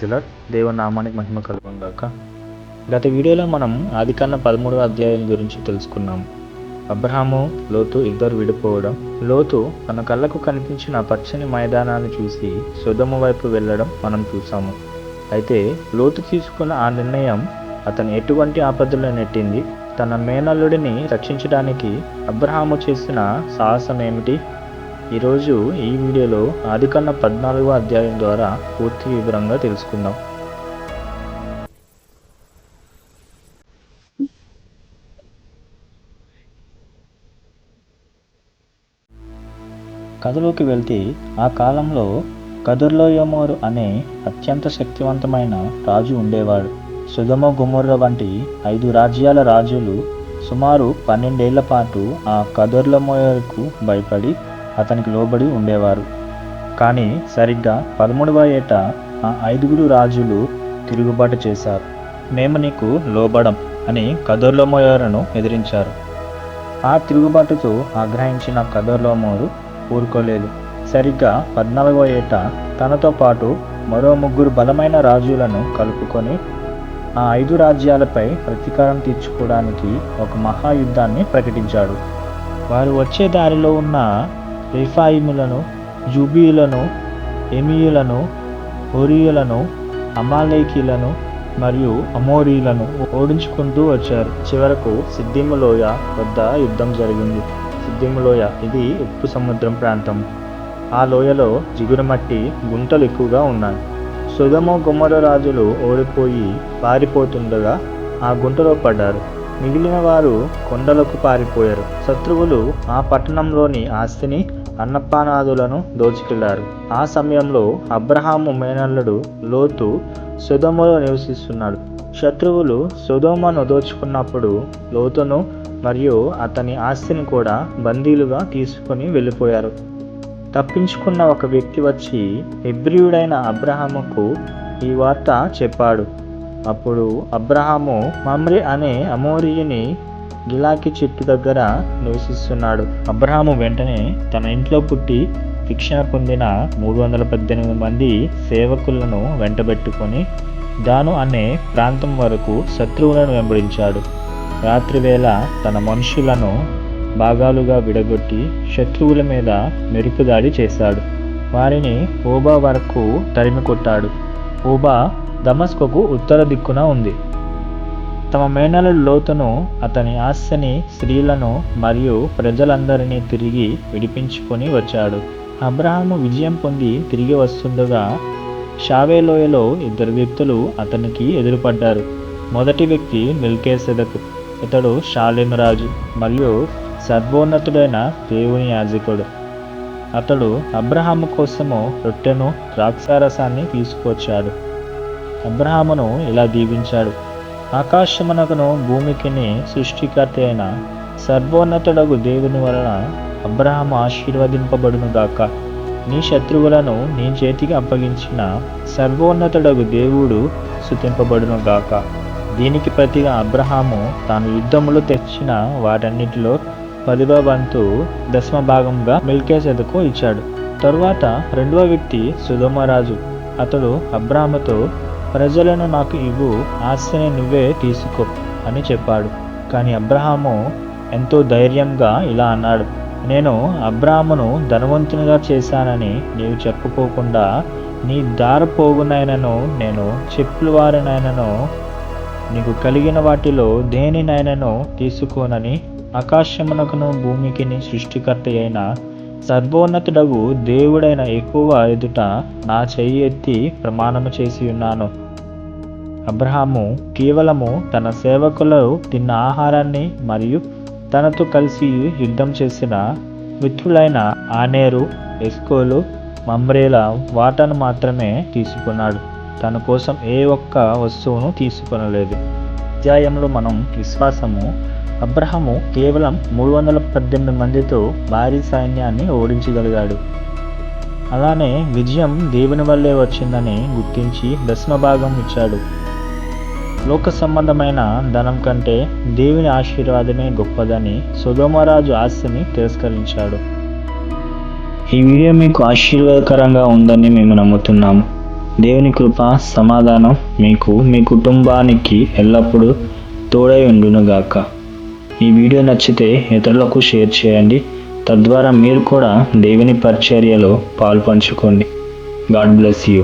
ప్రైజ్లార్డ్. దేవుని నామానికి మహిమ కలుగును గాక. గత వీడియోలో మనం ఆదికాండం 13వ అధ్యాయం గురించి తెలుసుకున్నాము. అబ్రహాము, లోతు ఇద్దరు విడిపోవడం, లోతు తన కళ్ళకు కనిపించిన పచ్చని మైదానాన్ని చూసి సొదొమ వైపు వెళ్ళడం మనం చూసాము. అయితే లోతు తీసుకున్న ఆ నిర్ణయం అతను ఎటువంటి ఆపదలో నెట్టింది? తన మేనల్లుడిని రక్షించడానికి అబ్రహాము చేసిన సాహసం ఏమిటి? ఈరోజు ఈ వీడియోలో ఆదికాండం 14వ అధ్యాయం ద్వారా పూర్తి వివరంగా తెలుసుకుందాం. కథలోకి వెళ్తే ఆ కాలంలో కదొర్లాయోమరు అనే అత్యంత శక్తివంతమైన రాజు ఉండేవాడు. సొదొమ గొమొర్రా వంటి 5 రాజ్యాల రాజులు సుమారు 12 ఏళ్ల పాటు ఆ కదొర్లాయోమరుకు భయపడి అతనికి లోబడి ఉండేవారు. కానీ సరిగ్గా 13వ ఏట ఆ 5 రాజులు తిరుగుబాటు చేశారు. మేము నీకు లోబడం అని కదొర్లాయోమరును ఎదిరించారు. ఆ తిరుగుబాటుతో ఆగ్రహించిన కదొర్లాయోమరు ఊరుకోలేదు. సరిగ్గా 14వ ఏట తనతో పాటు మరో 3 బలమైన రాజులను కలుపుకొని ఆ 5 రాజ్యాలపై ప్రతీకారం తీర్చుకోవడానికి ఒక మహాయుద్ధాన్ని ప్రకటించాడు. వారు వచ్చే దారిలో ఉన్న రెఫాయిములను, జూబీయులను, ఎమీయులను, హోరీయులను, అమాలేకీలను మరియు అమోరీయులను ఓడించుకుంటూ వచ్చారు. చివరకు సిద్దిము లోయ వద్ద యుద్ధం జరిగింది. సిద్దిము లోయ ఇది ఉప్పు సముద్రం ప్రాంతం. ఆ లోయలో జిగురుమట్టి గుంటలు ఎక్కువగా ఉన్నాయి. సొదొమ గొమొర్రా రాజులు ఓడిపోయి పారిపోతుండగా ఆ గుంటలో పడ్డారు. మిగిలిన వారు కొండలకు పారిపోయారు. శత్రువులు ఆ పట్టణంలోని ఆస్తిని, అన్నపానాదులను దోచుకెళ్లారు. ఆ సమయంలో అబ్రహాము మేనల్లుడు లోతు సొదొమలో నివసిస్తున్నాడు. శత్రువులు సొదొమను దోచుకున్నప్పుడు లోతును మరియు అతని ఆస్తిని కూడా బందీలుగా తీసుకొని వెళ్ళిపోయారు. తప్పించుకున్న ఒక వ్యక్తి వచ్చి హెబ్రీయుడైన అబ్రహాముకు ఈ వార్త చెప్పాడు. అప్పుడు అబ్రహాము మమ్రే అనే అమోరీయుని గిలాకి చెట్టు దగ్గర నివసిస్తున్నాడు. అబ్రహాము వెంటనే తన ఇంట్లో పుట్టి శిక్షణ పొందిన 318 మంది సేవకులను వెంటబెట్టుకొని దాను అనే ప్రాంతం వరకు శత్రువులను వెంబడించాడు. రాత్రివేళ తన మనుషులను భాగాలుగా విడగొట్టి శత్రువుల మీద మెరుపుదాడి చేశాడు. వారిని హోబా వరకు తరిమి కొట్టాడు. హోబా దమస్కుకు ఉత్తర దిక్కున ఉంది. తమ మేనల్లుడు లోతును, అతని ఆస్తిని, స్త్రీలను మరియు ప్రజలందరినీ తిరిగి విడిపించుకొని వచ్చాడు. అబ్రహాము విజయం పొంది తిరిగి వస్తుండగా షావేలోయలో 2 వ్యక్తులు అతనికి ఎదురుపడ్డారు. మొదటి వ్యక్తి మెల్కీసెదెకు. ఇతడు షాలేము రాజు మరియు సర్వోన్నతుడైన దేవుని యాజకుడు. అతడు అబ్రహాము కోసము రొట్టెను, ద్రాక్షారసాన్ని తీసుకొచ్చాడు. అబ్రహామును ఇలా దీవించాడు: ఆకాశమునకును భూమికిని సృష్టికర్త అయిన సర్వోన్నతుడగు దేవుని వలన అబ్రహాము ఆశీర్వదింపబడును గాక. నీ శత్రువులను నీ చేతికి అప్పగించిన సర్వోన్నతుడగు దేవుడు స్తుతింపబడును గాక. దీనికి ప్రతిగా అబ్రహాము తాను యుద్ధములో తెచ్చిన వాటన్నిటిలో 10వ వంతు దశమభాగంగా మెల్కీసెదెకు ఇచ్చాడు. తరువాత 2వ వ్యక్తి సొదొమ రాజు. అతడు అబ్రహాముతో, ప్రజలను నాకు ఇవ్వు, ఆస్తిని నువ్వే తీసుకో అని చెప్పాడు. కానీ అబ్రహాము ఎంతో ధైర్యంగా ఇలా అన్నాడు: నేను అబ్రహామును ధనవంతునిగా చేశానని నీవు చెప్పుకోకుండా నీ దారపోగునైనను నేను చెప్పుల వారినైనను నీకు కలిగిన వాటిలో దేనినైనను తీసుకోనని ఆకాశమునకును భూమికిని సృష్టికర్త అయిన సర్వోన్నతుడగు దేవుడైన యెహోవా ఎదుట నా చెయ్యి ఎత్తి ప్రమాణము చేసి ఉన్నాను. అబ్రహాము కేవలము తన సేవకులు తిన్న ఆహారాన్ని మరియు తనతో కలిసి యుద్ధం చేసిన మిత్రులైన ఆనేరు, ఎస్కోలు, మమ్రేల వాటాను మాత్రమే తీసుకున్నాడు. తన కోసం ఏ ఒక్క వస్తువును తీసుకొనలేదు. అధ్యాయంలో మనం విశ్వాసము అబ్రహాము కేవలం 318 మందితో భారీ సైన్యాన్ని ఓడించగలిగాడు. అలానే విజయం దేవుని వల్లే వచ్చిందని గుర్తించి దశమభాగం ఇచ్చాడు. లోక సంబంధమైన ధనం కంటే దేవుని ఆశీర్వాదమే గొప్పదని సొదొమ రాజు ఆస్తిని తిరస్కరించాడు. ఈ వీడియో మీకు ఆశీర్వాదకరంగా ఉందని మేము నమ్ముతున్నాము. దేవుని కృప సమాధానం మీకు మీ కుటుంబానికి ఎల్లప్పుడూ తోడై ఉండునుగాక. ఈ వీడియో నచ్చితే ఇతరులకు షేర్ చేయండి. తద్వారా మీరు కూడా దేవుని పరిచర్యలో పాలుపంచుకోండి. God bless you.